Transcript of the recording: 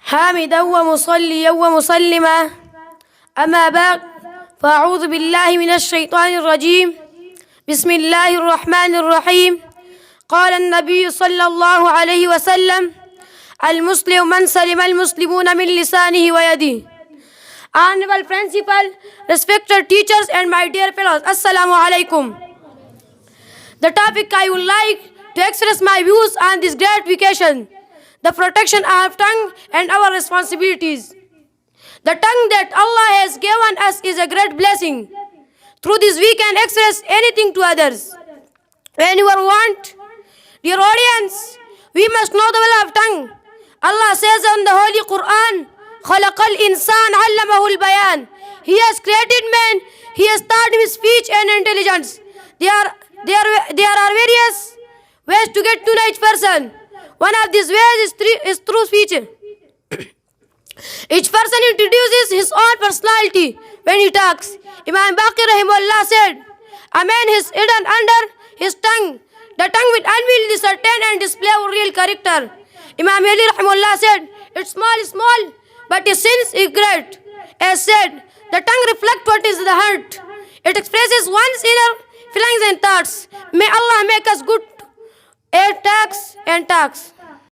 حامدا ومصليا ومسلما أما بعد فأعوذ بالله من الشيطان الرجيم بسم الله الرحمن الرحيم قال النبي صلى الله عليه وسلم المسلم من سلم المسلمون من لسانه ويده. Honorable Principal, respected teachers and my dear fellows, Assalamu alaikum. The topic I would like to express my views on this great vacation, the protection of tongue and our responsibilities. The tongue that Allah has given us is a great blessing. Through this we can express anything to others. When you want, dear audience, we must know the will of tongue. Allah says in the Holy Quran, خَلَقَ الْإِنسَانَ عَلَّمَهُ الْبَيَانِ. He has created man, He has taught him speech and intelligence. There are various ways to get to know each person. One of these ways is through speech. Each person introduces his own personality when he talks. Imam Baqir rahimahullah said, a man is hidden under his tongue. The tongue will unveil the certain and display our real character. Imam Ali rahimahullah said, it's small, but its sense is great. As said, the tongue reflects what is the heart. It expresses one's inner feelings and thoughts. May Allah make us good at talks and talks.